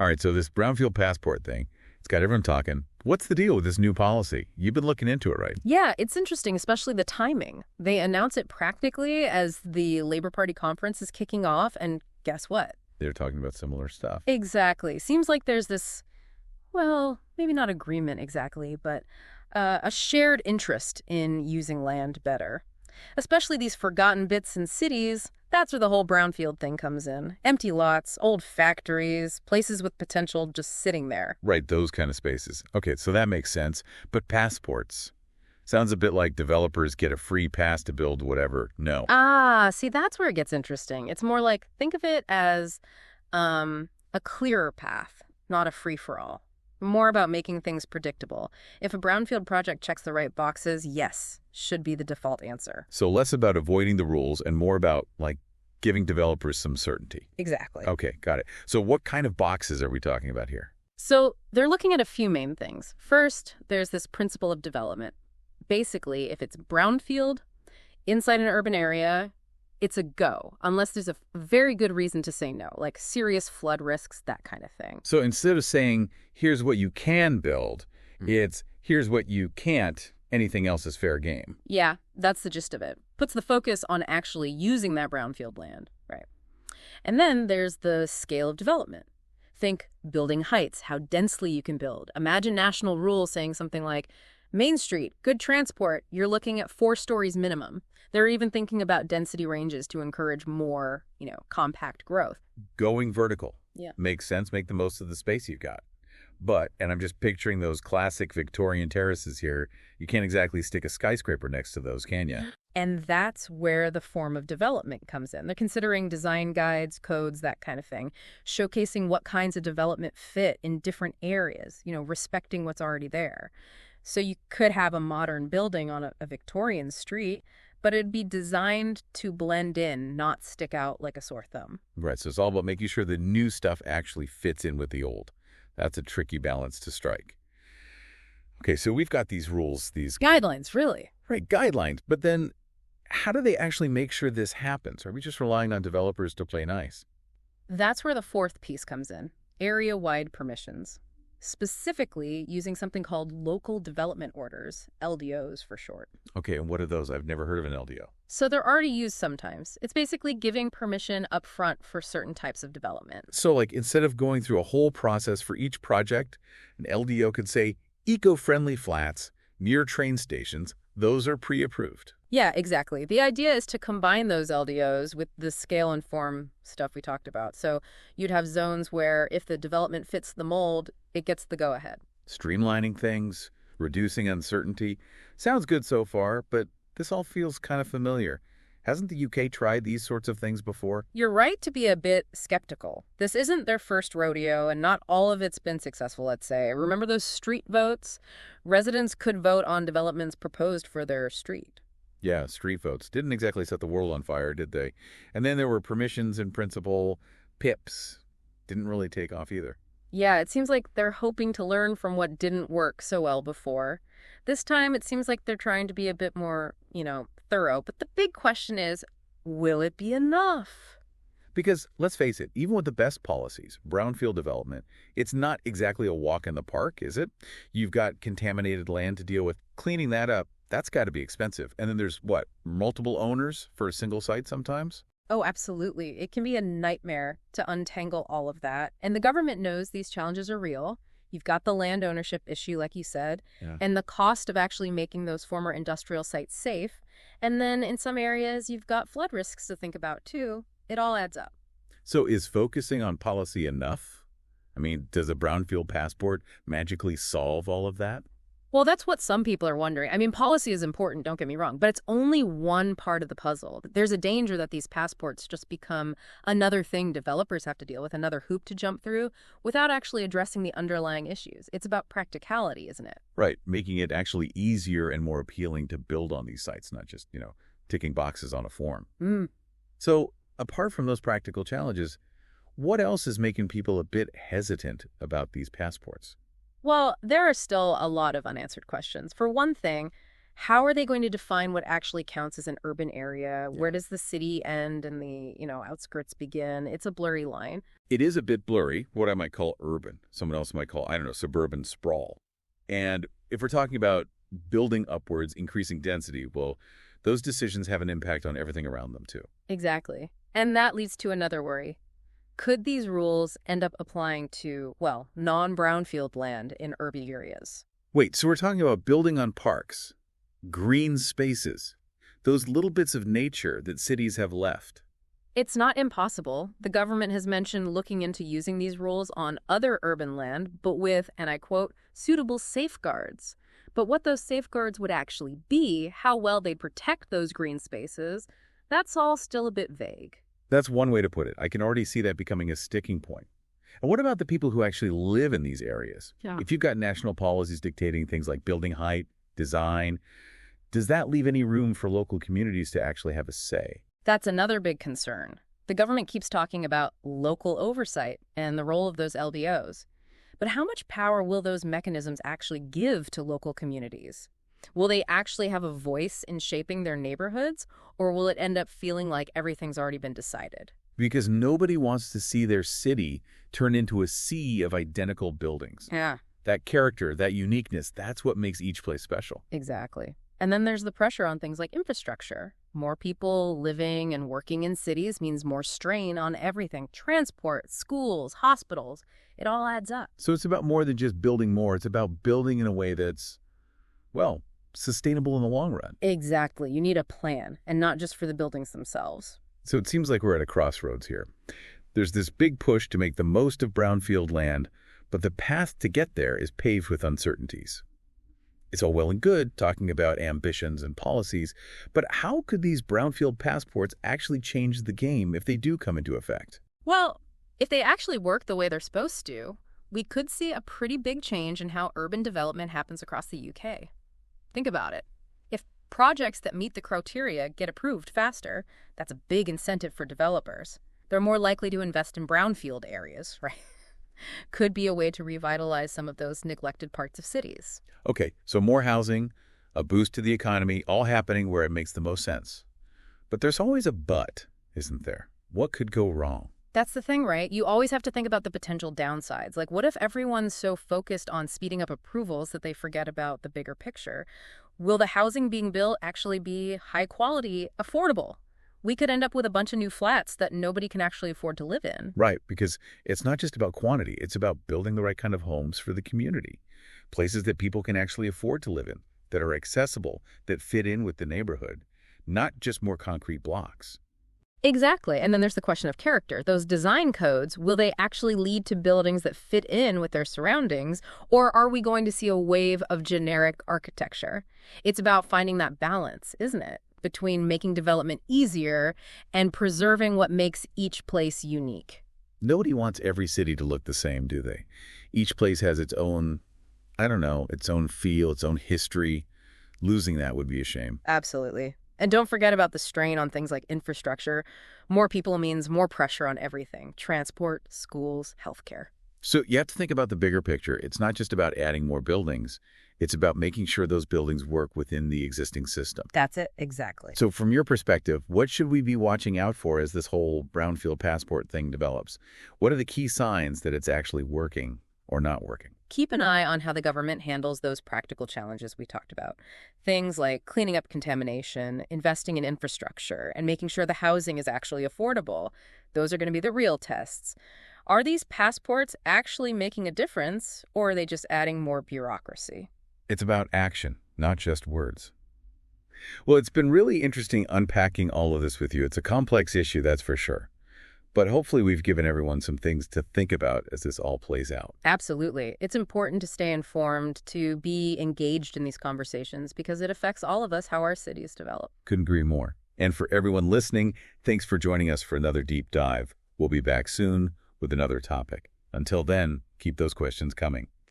All right, so this Brownfield passport thing, it's got everyone talking. What's the deal with this new policy? You've been looking into it, right? Yeah, it's interesting, especially the timing. They announce it practically as the Labor Party conference is kicking off, and guess what? They're talking about similar stuff. Exactly. Seems like there's this, well, maybe not agreement exactly, but a shared interest in using land better. Especially these forgotten bits in cities, that's where the whole brownfield thing comes in. Empty lots, old factories, places with potential just sitting there. Right, those kind of spaces. Okay, so that makes sense. But passports. Sounds a bit like developers get a free pass to build whatever. No. Ah, see, that's where it gets interesting. It's more like, think of it as a clearer path, not a free-for-all. More about making things predictable. If a brownfield project checks the right boxes, yes, should be the default answer. So less about avoiding the rules and more about, like, giving developers some certainty. Exactly. Okay, got it. So what kind of boxes are we talking about here? So they're looking at a few main things. First, there's this principle of development. Basically, if it's brownfield, inside an urban area, it's a go, unless there's a very good reason to say no, like serious flood risks, that kind of thing. So instead of saying, here's what you can build, it's, here's what you can't, anything else is fair game. Yeah, that's the gist of it. Puts the focus on actually using that brownfield land, right? And then there's the scale of development. Think building heights, how densely you can build. Imagine national rules saying something like, Main Street, good transport, you're looking at 4 stories minimum. They're even thinking about density ranges to encourage more, compact growth. Going vertical. Yeah. Makes sense. Make the most of the space you've got. But, and I'm just picturing those classic Victorian terraces here, you can't exactly stick a skyscraper next to those, can you? And that's where the form of development comes in. They're considering design guides, codes, that kind of thing, showcasing what kinds of development fit in different areas, respecting what's already there. So you could have a modern building on a Victorian street, but it'd be designed to blend in, not stick out like a sore thumb. Right, so it's all about making sure the new stuff actually fits in with the old. That's a tricky balance to strike. Okay, so we've got these rules, these guidelines, really. Right, guidelines. But then how do they actually make sure this happens? Are we just relying on developers to play nice? That's where the fourth piece comes in, area-wide permissions. Specifically using something called local development orders, LDOs for short. Okay, and what are those? I've never heard of an LDO. So they're already used sometimes. It's basically giving permission up front for certain types of development. So like instead of going through a whole process for each project, an LDO could say eco-friendly flats near train stations, those are pre-approved. Yeah, exactly. The idea is to combine those LDOs with the scale and form stuff we talked about. So you'd have zones where if the development fits the mold, it gets the go-ahead. Streamlining things, reducing uncertainty. Sounds good so far, but this all feels kind of familiar. Hasn't the UK tried these sorts of things before? You're right to be a bit skeptical. This isn't their first rodeo, and not all of it's been successful, let's say. Remember those street votes? Residents could vote on developments proposed for their street. Yeah, street votes. Didn't exactly set the world on fire, did they? And then there were permissions in principle, PIPs. Didn't really take off either. Yeah, it seems like they're hoping to learn from what didn't work so well before. This time, it seems like they're trying to be a bit more, thorough. But the big question is, will it be enough? Because, let's face it, even with the best policies, brownfield development, it's not exactly a walk in the park, is it? You've got contaminated land to deal with. Cleaning that up, that's got to be expensive. And then there's, multiple owners for a single site sometimes? Oh, absolutely. It can be a nightmare to untangle all of that. And the government knows these challenges are real. You've got the land ownership issue, like you said, and the cost of actually making those former industrial sites safe. And then in some areas, you've got flood risks to think about, too. It all adds up. So is focusing on policy enough? I mean, does a brownfield passport magically solve all of that? Well, that's what some people are wondering. I mean, policy is important, don't get me wrong, but it's only one part of the puzzle. There's a danger that these passports just become another thing developers have to deal with, another hoop to jump through, without actually addressing the underlying issues. It's about practicality, isn't it? Right, making it actually easier and more appealing to build on these sites, not just, ticking boxes on a form. So, apart from those practical challenges, what else is making people a bit hesitant about these passports? Well, there are still a lot of unanswered questions. For one thing, How are they going to define what actually counts as an urban area? Yeah. Where does the city end and the, outskirts begin? It's a blurry line. It is a bit blurry, what I might call urban. Someone else might call, I don't know, suburban sprawl. And if we're talking about building upwards, increasing density, well, those decisions have an impact on everything around them, too. Exactly. And that leads to another worry. Could these rules end up applying to, well, non-brownfield land in urban areas? Wait, so we're talking about building on parks, green spaces, those little bits of nature that cities have left. It's not impossible. The government has mentioned looking into using these rules on other urban land, but with, and I quote, suitable safeguards. But what those safeguards would actually be, how well they'd protect those green spaces, that's all still a bit vague. That's one way to put it. I can already see that becoming a sticking point. And what about the people who actually live in these areas? Yeah. If you've got national policies dictating things like building height, design, does that leave any room for local communities to actually have a say? That's another big concern. The government keeps talking about local oversight and the role of those LBOs. But how much power will those mechanisms actually give to local communities? Will they actually have a voice in shaping their neighborhoods, or will it end up feeling like everything's already been decided? Because nobody wants to see their city turn into a sea of identical buildings. Yeah, That character, that uniqueness, that's what makes each place special. exactly. And then there's the pressure on things like infrastructure. More people living and working in cities means more strain on everything. Transport, schools, hospitals, it all adds up. So it's about more than just building more. It's about building in a way that's, well, sustainable in the long run. Exactly. You need a plan, and not just for the buildings themselves. So it seems like we're at a crossroads here. There's this big push to make the most of brownfield land, but the path to get there is paved with uncertainties. It's all well and good talking about ambitions and policies, but how could these brownfield passports actually change the game if they do come into effect? Well, if they actually work the way they're supposed to, we could see a pretty big change in how urban development happens across the UK. Think about it. If projects that meet the criteria get approved faster, that's a big incentive for developers. They're more likely to invest in brownfield areas, right? Could be a way to revitalize some of those neglected parts of cities. Okay, so more housing, a boost to the economy, all happening where it makes the most sense. But there's always a but, isn't there? What could go wrong? That's the thing, right? You always have to think about the potential downsides. Like, what if everyone's so focused on speeding up approvals that they forget about the bigger picture? Will the housing being built actually be high quality, affordable? We could end up with a bunch of new flats that nobody can actually afford to live in. Right, because it's not just about quantity. It's about building the right kind of homes for the community. Places that people can actually afford to live in, that are accessible, that fit in with the neighborhood, not just more concrete blocks. Exactly. And then there's the question of character. Those design codes, will they actually lead to buildings that fit in with their surroundings, or are we going to see a wave of generic architecture? It's about finding that balance, isn't it, between making development easier and preserving what makes each place unique. Nobody wants every city to look the same, do they? Each place has its own, I don't know, its own feel, its own history. Losing that would be a shame. Absolutely. And don't forget about the strain on things like infrastructure. More people means more pressure on everything: transport, schools, healthcare. So you have to think about the bigger picture. It's not just about adding more buildings. It's about making sure those buildings work within the existing system. That's it, exactly. So from your perspective, what should we be watching out for as this whole brownfield passport thing develops? What are the key signs that it's actually working or not working? Keep an eye on how the government handles those practical challenges we talked about. Things like cleaning up contamination, investing in infrastructure, and making sure the housing is actually affordable. Those are going to be the real tests. Are these passports actually making a difference, or are they just adding more bureaucracy? It's about action, not just words. Well, it's been really interesting unpacking all of this with you. It's a complex issue, that's for sure. But hopefully we've given everyone some things to think about as this all plays out. Absolutely. It's important to stay informed, to be engaged in these conversations, because it affects all of us how our cities develop. Couldn't agree more. And for everyone listening, thanks for joining us for another deep dive. We'll be back soon with another topic. Until then, keep those questions coming.